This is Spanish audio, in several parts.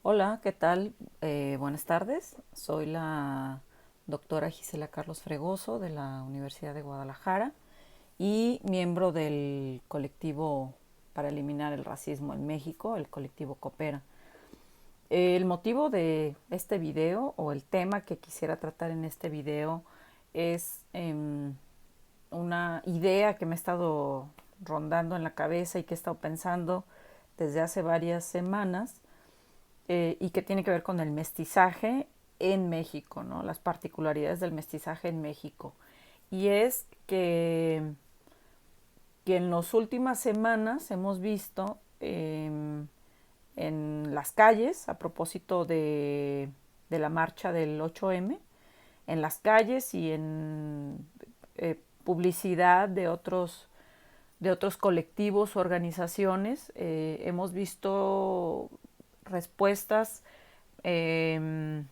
Hola, ¿qué tal? Buenas tardes. Soy la doctora Gisela Carlos Fregoso de la Universidad de Guadalajara y miembro del colectivo para eliminar el racismo en México, el colectivo Coopera. El motivo de este video o el tema que quisiera tratar en este video es una idea que me ha estado rondando en la cabeza y que he estado pensando desde hace varias semanas y que tiene que ver con el mestizaje en México, ¿no? Las particularidades del mestizaje en México. Y es que en las últimas semanas hemos visto en las calles, a propósito de la marcha del 8M, en las calles y en publicidad de otros colectivos o organizaciones, hemos visto respuestas eh,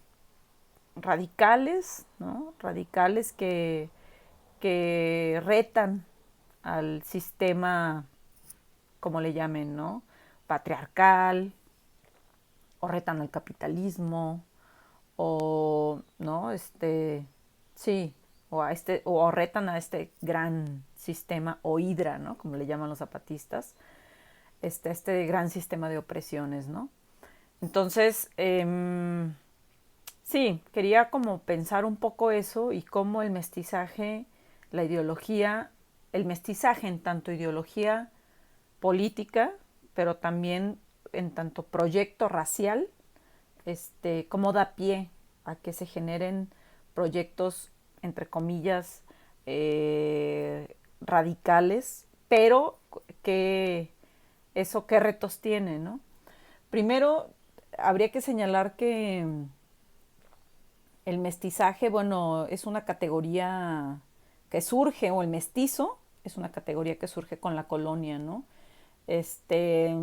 radicales, ¿no? Radicales que retan al sistema, como le llamen, ¿no? Patriarcal, o retan al capitalismo, o, ¿no? Sí, o retan a este gran sistema, o hidra, ¿no? Como le llaman los zapatistas, este gran sistema de opresiones, ¿no? Entonces, sí, quería como pensar un poco eso y cómo el mestizaje, la ideología, el mestizaje en tanto ideología política, pero también en tanto proyecto racial, cómo da pie a que se generen proyectos, entre comillas, radicales, pero que eso qué retos tiene, ¿no? Primero, habría que señalar que el mestizaje, bueno, es una categoría que surge, o el mestizo es una categoría que surge con la colonia, ¿no? Este,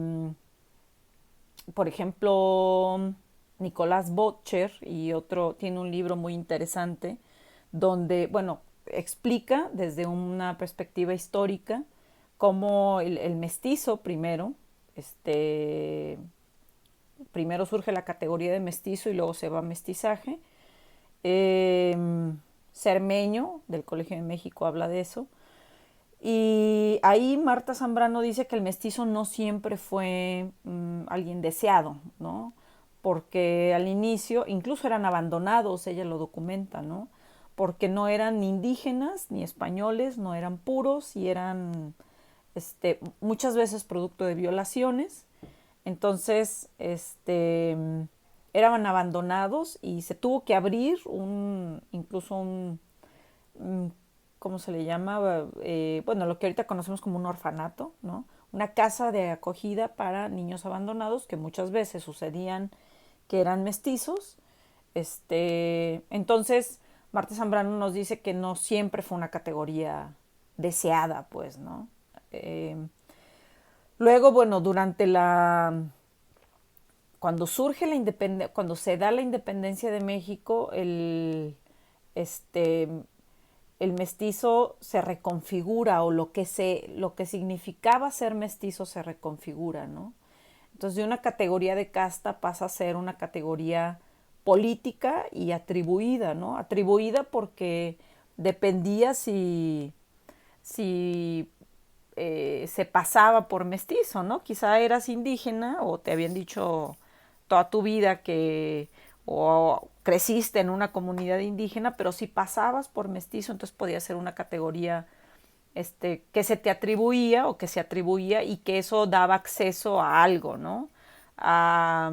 por ejemplo, Nicolás Botcher y otro tiene un libro muy interesante donde, bueno, explica desde una perspectiva histórica cómo el mestizo primero surge la categoría de mestizo y luego se va a mestizaje. Cermeño, del Colegio de México, habla de eso. Y ahí Marta Zambrano dice que el mestizo no siempre fue alguien deseado, ¿no? Porque al inicio incluso eran abandonados, ella lo documenta, ¿no? Porque no eran ni indígenas ni españoles, no eran puros y eran muchas veces producto de violaciones. Entonces, eran abandonados y se tuvo que abrir incluso ¿cómo se le llama? Bueno, lo que ahorita conocemos como un orfanato, ¿no? Una casa de acogida para niños abandonados que muchas veces sucedían que eran mestizos. Entonces, Marta Zambrano nos dice que no siempre fue una categoría deseada, pues, ¿no? Eh, Luego, bueno, cuando surge la independencia, cuando se da la independencia de México, este, el mestizo se reconfigura o lo que significaba ser mestizo se reconfigura, ¿no? Entonces de una categoría de casta pasa a ser una categoría política y atribuida, ¿no? Atribuida porque dependía si se pasaba por mestizo, ¿no? Quizá eras indígena o te habían dicho toda tu vida que o creciste en una comunidad indígena, pero si pasabas por mestizo, entonces podía ser una categoría que se te atribuía o que se atribuía y que eso daba acceso a algo, ¿no? A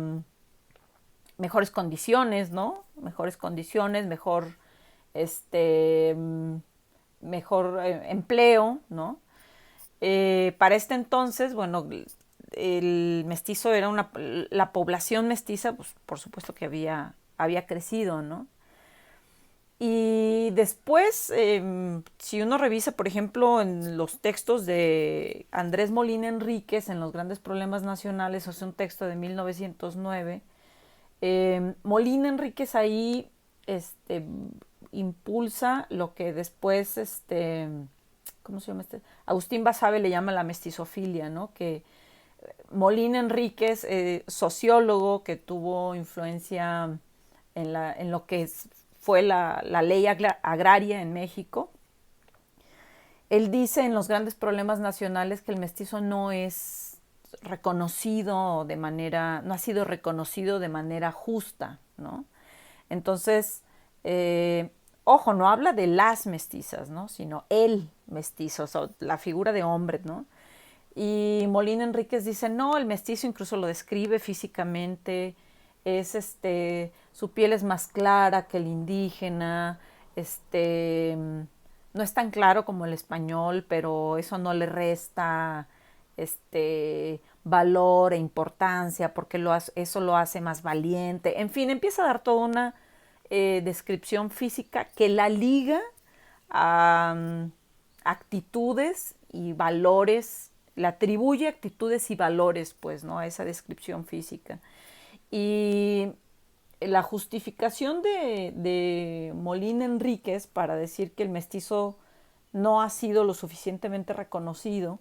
mejores condiciones, ¿no? Mejores condiciones, este, mejor empleo, ¿no? Para este entonces, bueno, el mestizo era la población mestiza, pues por supuesto que había crecido, ¿no? Y después, si uno revisa, por ejemplo, en los textos de Andrés Molina Enríquez, en Los Grandes Problemas Nacionales, o sea, un texto de 1909, Molina Enríquez ahí este, impulsa lo que después, ¿cómo se llama Agustín Basabe le llama la mestizofilia, ¿no? Que Molina Enríquez, sociólogo que tuvo influencia en lo que fue la ley agraria en México, él dice en Los grandes problemas nacionales que el mestizo no es reconocido de manera, no ha sido reconocido de manera justa, ¿no? Entonces, ojo, no habla de las mestizas, ¿no? Sino el mestizo, o sea, la figura de hombre, ¿no? Y Molina Enríquez dice, no, el mestizo incluso lo describe físicamente, es su piel es más clara que el indígena, no es tan claro como el español, pero eso no le resta valor e importancia porque eso lo hace más valiente. En fin, empieza a dar toda una descripción física que la liga a actitudes y valores, le atribuye actitudes y valores, pues, ¿no? A esa descripción física. Y la justificación de Molina Enríquez para decir que el mestizo no ha sido lo suficientemente reconocido,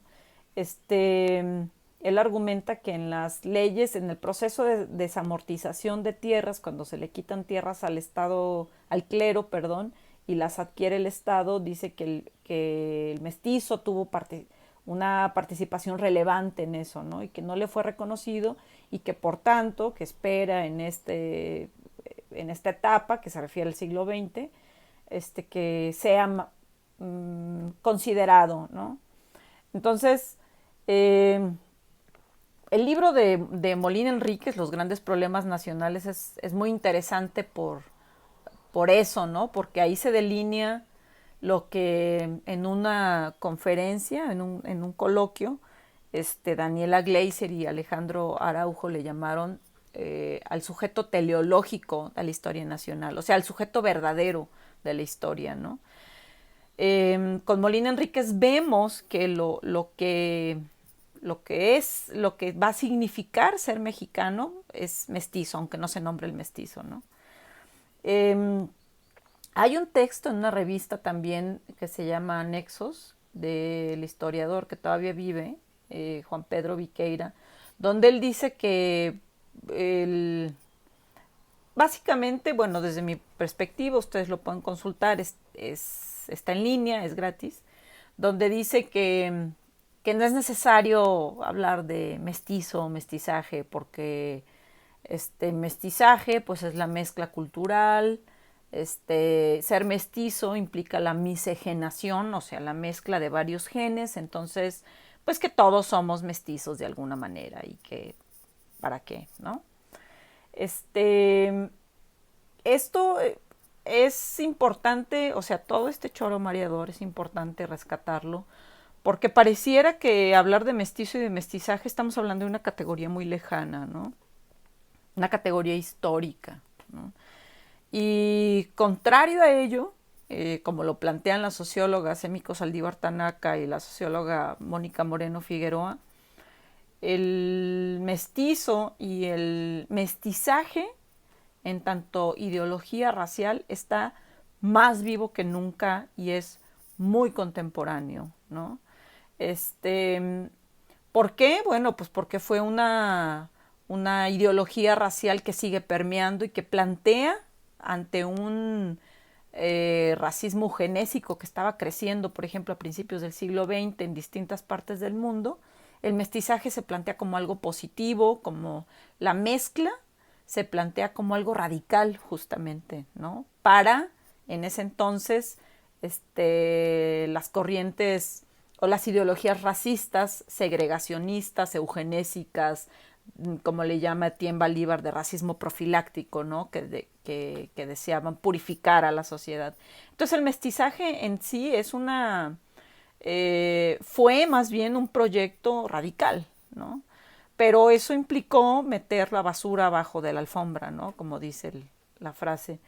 él argumenta que en las leyes, en el proceso de desamortización de tierras, cuando se le quitan tierras al Estado, al clero, perdón, y las adquiere el Estado, dice que el mestizo tuvo una participación relevante en eso, ¿no? Y que no le fue reconocido y que por tanto, que espera en esta etapa, que se refiere al siglo XX, que sea considerado, ¿no? Entonces, el libro de Molina Enríquez, Los grandes problemas nacionales, es muy interesante por eso, ¿no? Porque ahí se delinea lo que en una conferencia, en un coloquio, Daniela Gleiser y Alejandro Araujo le llamaron al sujeto teleológico de la historia nacional, o sea, al sujeto verdadero de la historia, ¿no? Con Molina Enríquez vemos que lo que va a significar ser mexicano es mestizo, aunque no se nombre el mestizo, ¿no? Hay un texto en una revista también que se llama Nexos, del historiador que todavía vive, Juan Pedro Viqueira, donde él dice que básicamente, bueno, desde mi perspectiva, ustedes lo pueden consultar, está en línea, es gratis, donde dice que no es necesario hablar de mestizo o mestizaje, porque mestizaje pues es la mezcla cultural, ser mestizo implica la miscegenación, o sea, la mezcla de varios genes, entonces, pues que todos somos mestizos de alguna manera y que, ¿para qué, no? Esto es importante, o sea, todo este choro mareador es importante rescatarlo, porque pareciera que hablar de mestizo y de mestizaje estamos hablando de una categoría muy lejana, ¿no? Una categoría histórica, ¿no? Y contrario a ello, como lo plantean las sociólogas Emiko Saldívar Tanaka y la socióloga Mónica Moreno Figueroa, el mestizo y el mestizaje en tanto ideología racial está más vivo que nunca y es muy contemporáneo, ¿no? ¿Por qué? Bueno, pues porque fue una ideología racial que sigue permeando y que plantea ante un racismo eugenésico que estaba creciendo, por ejemplo, a principios del siglo XX en distintas partes del mundo, el mestizaje se plantea como algo positivo, como la mezcla se plantea como algo radical justamente, ¿no? Para, en ese entonces, las corrientes o las ideologías racistas, segregacionistas, eugenésicas, como le llama Etienne Balibar, de racismo profiláctico, ¿no? Que deseaban purificar a la sociedad. Entonces el mestizaje en sí es fue más bien un proyecto radical, ¿no? Pero eso implicó meter la basura abajo de la alfombra, ¿no? Como dice la frase.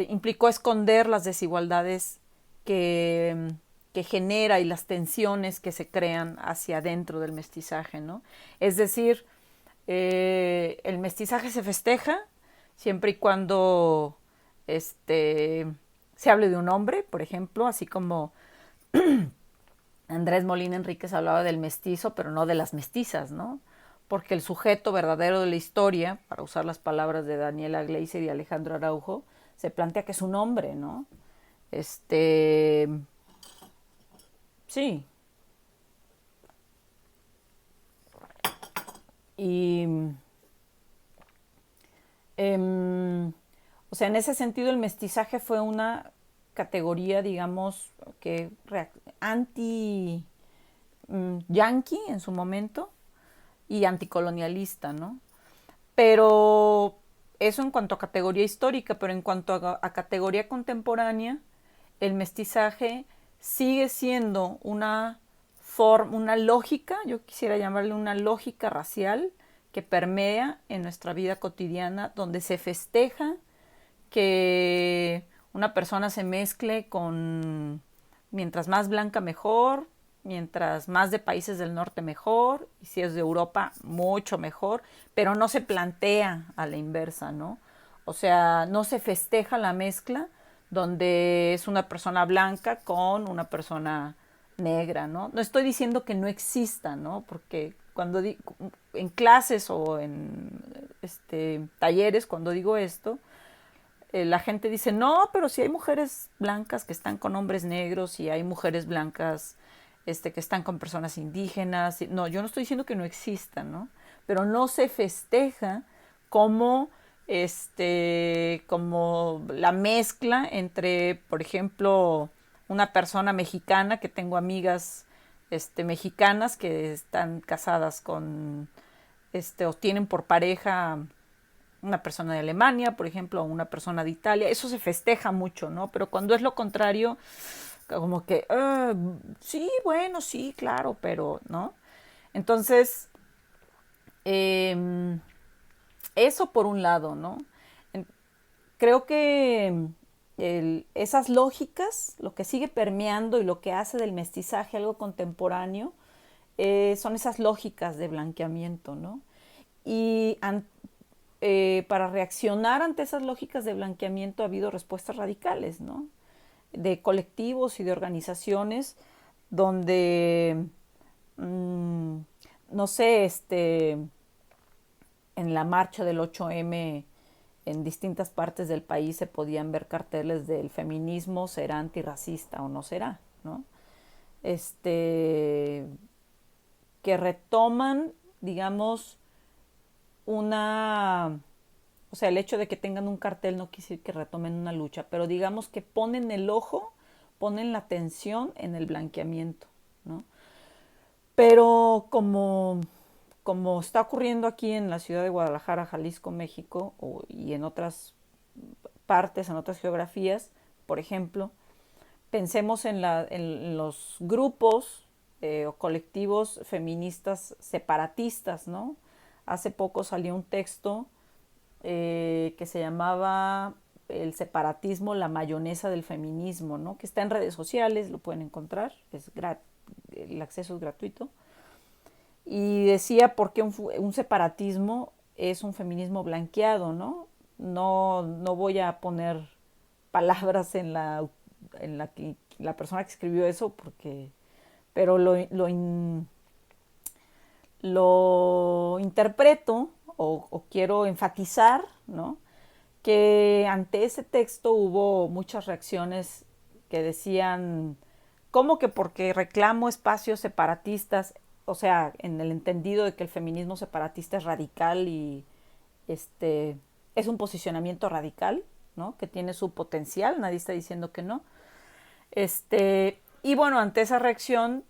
Implicó esconder las desigualdades que genera y las tensiones que se crean hacia adentro del mestizaje, ¿no? Es decir, el mestizaje se festeja siempre y cuando se hable de un hombre, por ejemplo, así como Andrés Molina Enríquez hablaba del mestizo, pero no de las mestizas, ¿no? Porque el sujeto verdadero de la historia, para usar las palabras de Daniela Gleiser y Alejandro Araujo, se plantea que es un hombre, ¿no? Este, sí, y eh, o sea, en ese sentido el mestizaje fue una categoría, digamos, que anti yankee en su momento y anticolonialista, ¿no? Pero eso en cuanto a categoría histórica, pero en cuanto a categoría contemporánea, el mestizaje sigue siendo una lógica, yo quisiera llamarle una lógica racial que permea en nuestra vida cotidiana, donde se festeja que una persona se mezcle con, mientras más blanca mejor, mientras más de países del norte mejor, y si es de Europa mucho mejor, pero no se plantea a la inversa, ¿no? O sea, no se festeja la mezcla donde es una persona blanca con una persona negra, ¿no? No estoy diciendo que no exista, ¿no? Porque en clases o en talleres, cuando digo esto, la gente dice, no, pero si hay mujeres blancas que están con hombres negros y hay mujeres blancas que están con personas indígenas. No, yo no estoy diciendo que no existan, ¿no? Pero no se festeja como, como la mezcla entre, por ejemplo, una persona mexicana, que tengo amigas mexicanas que están casadas con, o tienen por pareja una persona de Alemania, por ejemplo, o una persona de Italia, eso se festeja mucho, ¿no? Pero cuando es lo contrario, como que, sí, bueno, sí, claro, pero, ¿no? Entonces, eh, eso por un lado, ¿no? Creo que esas lógicas, lo que sigue permeando y lo que hace del mestizaje algo contemporáneo, son esas lógicas de blanqueamiento, ¿no? Y para reaccionar ante esas lógicas de blanqueamiento ha habido respuestas radicales, ¿no? De colectivos y de organizaciones donde, mmm, no sé, en la marcha del 8M en distintas partes del país se podían ver carteles del feminismo será antirracista o no será, ¿no? Este, que retoman, digamos, una, o sea, el hecho de que tengan un cartel no quiere decir que retomen una lucha, pero digamos que ponen el ojo, ponen la atención en el blanqueamiento, ¿no? Pero como está ocurriendo aquí en la ciudad de Guadalajara, Jalisco, México, y en otras partes, en otras geografías, por ejemplo, pensemos en los grupos o colectivos feministas separatistas, ¿no? Hace poco salió un texto que se llamaba El separatismo, la mayonesa del feminismo, ¿no? Que está en redes sociales, lo pueden encontrar, el acceso es gratuito. Y decía por qué un separatismo es un feminismo blanqueado, ¿no? No voy a poner palabras en la persona que escribió eso, porque, pero lo interpreto o quiero enfatizar, ¿no? Que ante ese texto hubo muchas reacciones que decían, ¿cómo que porque reclamo espacios separatistas? O sea, en el entendido de que el feminismo separatista es radical y este es un posicionamiento radical, ¿no? Que tiene su potencial, nadie está diciendo que no. Y bueno, ante esa reacción,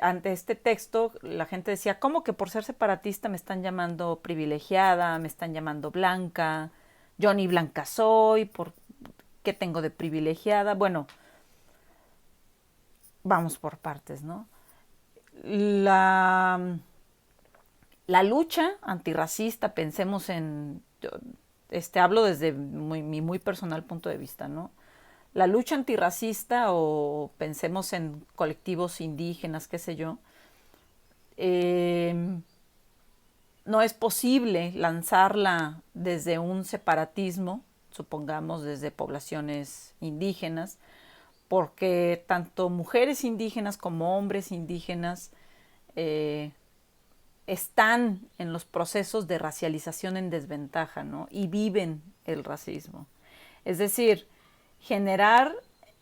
ante este texto, la gente decía, ¿cómo que por ser separatista me están llamando privilegiada, me están llamando blanca? Yo ni blanca soy, ¿por qué tengo de privilegiada? Bueno, vamos por partes, ¿no? La, la lucha antirracista, pensemos en, hablo desde mi muy personal punto de vista, ¿no? La lucha antirracista o pensemos en colectivos indígenas, qué sé yo, eh, no es posible lanzarla desde un separatismo, supongamos desde poblaciones indígenas, porque tanto mujeres indígenas como hombres indígenas eh, están en los procesos de racialización en desventaja, ¿no? Y viven el racismo. Es decir, generar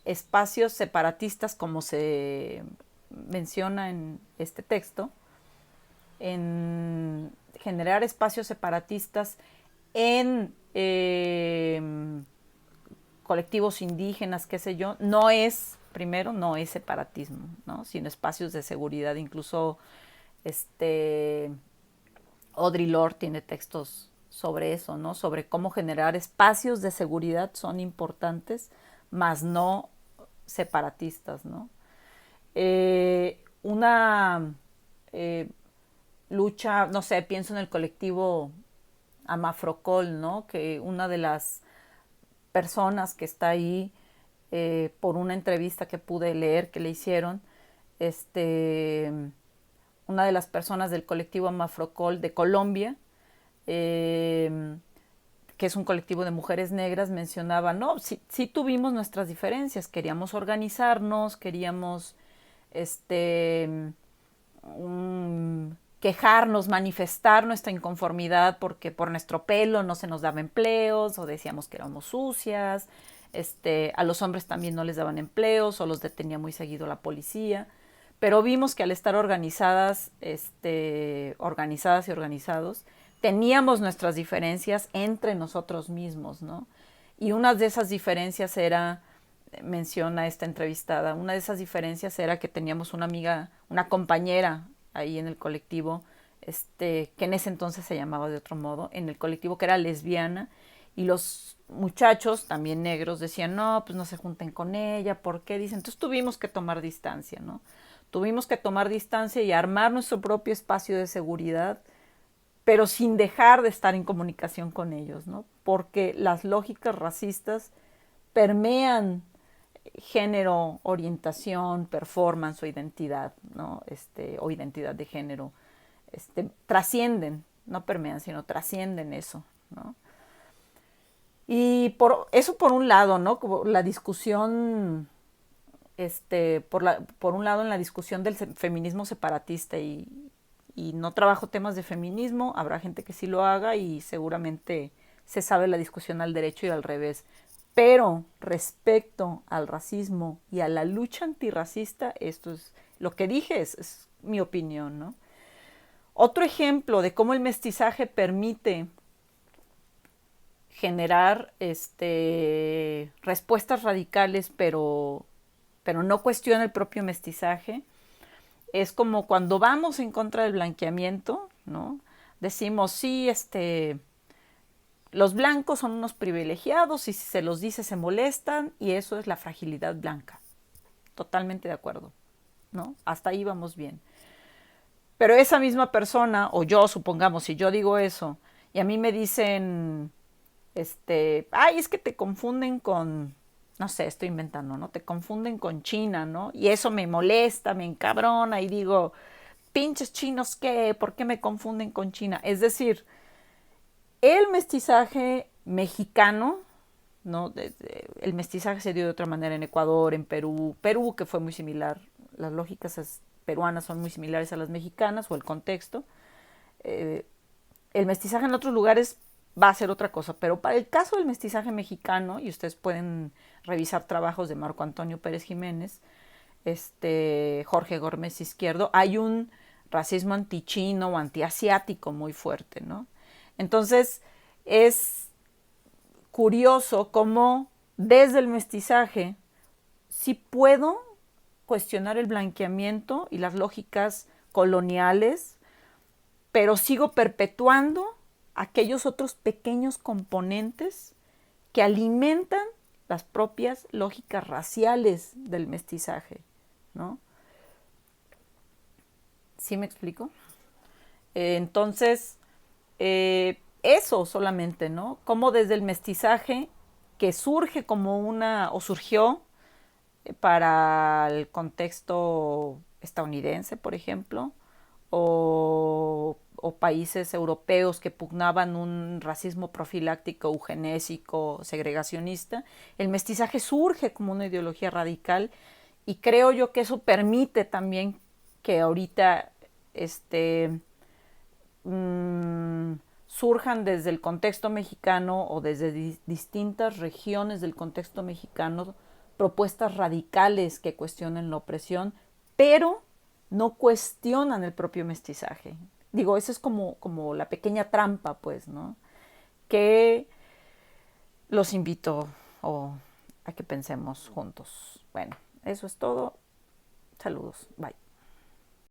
espacios separatistas, como se menciona en este texto, en generar espacios separatistas en colectivos indígenas, qué sé yo, no es, primero, no es separatismo, ¿no? Sino espacios de seguridad. Incluso Audre Lorde tiene textos sobre eso, ¿no? Sobre cómo generar espacios de seguridad son importantes, más no separatistas, ¿no? Una lucha, no sé, pienso en el colectivo Amafrocol, ¿no? Que una de las personas que está ahí, por una entrevista que pude leer que le hicieron, este, una de las personas del colectivo Amafrocol de Colombia, que es un colectivo de mujeres negras, mencionaba, no, sí tuvimos nuestras diferencias, queríamos organizarnos, queríamos quejarnos, manifestar nuestra inconformidad porque por nuestro pelo no se nos daba empleos o decíamos que éramos sucias, a los hombres también no les daban empleos o los detenía muy seguido la policía, pero vimos que al estar organizadas y organizados, teníamos nuestras diferencias entre nosotros mismos, ¿no? Y una de esas diferencias era, menciona esta entrevistada, una de esas diferencias era que teníamos una amiga, una compañera ahí en el colectivo, que en ese entonces se llamaba de otro modo, en el colectivo, que era lesbiana, y los muchachos, también negros, decían, no, pues no se junten con ella, ¿por qué? Dicen, entonces tuvimos que tomar distancia, ¿no? Tuvimos que tomar distancia y armar nuestro propio espacio de seguridad, pero sin dejar de estar en comunicación con ellos, ¿no? Porque las lógicas racistas permean género, orientación, performance o identidad, ¿no? O identidad de género, trascienden, no permean, sino trascienden eso, ¿no? Y eso por un lado, ¿no? Como la discusión, por un lado en la discusión del feminismo separatista, y no trabajo temas de feminismo, habrá gente que sí lo haga y seguramente se sabe la discusión al derecho y al revés. Pero respecto al racismo y a la lucha antirracista, esto es lo que dije, es mi opinión, ¿no? Otro ejemplo de cómo el mestizaje permite generar respuestas radicales, pero no cuestiona el propio mestizaje, es como cuando vamos en contra del blanqueamiento, ¿no? Decimos, sí, los blancos son unos privilegiados y si se los dice se molestan y eso es la fragilidad blanca. Totalmente de acuerdo, ¿no? Hasta ahí vamos bien. Pero esa misma persona, o yo, supongamos, si yo digo eso y a mí me dicen, ay, es que te confunden con, no sé, estoy inventando, ¿no? Te confunden con China, ¿no? Y eso me molesta, me encabrona y digo, pinches chinos, ¿qué? ¿Por qué me confunden con China? Es decir, el mestizaje mexicano, ¿no? El mestizaje se dio de otra manera en Ecuador, en Perú, que fue muy similar, las lógicas peruanas son muy similares a las mexicanas, o el contexto. El mestizaje en otros lugares va a ser otra cosa, pero para el caso del mestizaje mexicano, y ustedes pueden revisar trabajos de Marco Antonio Pérez Jiménez, Jorge Gómez Izquierdo, hay un racismo antichino o antiasiático muy fuerte, ¿no? Entonces, es curioso cómo desde el mestizaje sí puedo cuestionar el blanqueamiento y las lógicas coloniales, pero sigo perpetuando aquellos otros pequeños componentes que alimentan las propias lógicas raciales del mestizaje, ¿no? ¿Sí me explico? Entonces, eso solamente, ¿no? Como desde el mestizaje, que surge como o surgió para el contexto estadounidense, por ejemplo, o o países europeos que pugnaban un racismo profiláctico, eugenésico, segregacionista, el mestizaje surge como una ideología radical y creo yo que eso permite también que ahorita surjan desde el contexto mexicano o desde distintas regiones del contexto mexicano propuestas radicales que cuestionen la opresión, pero no cuestionan el propio mestizaje. Digo, eso es como la pequeña trampa, pues, ¿no? Que los invito a que pensemos juntos. Bueno, eso es todo. Saludos. Bye.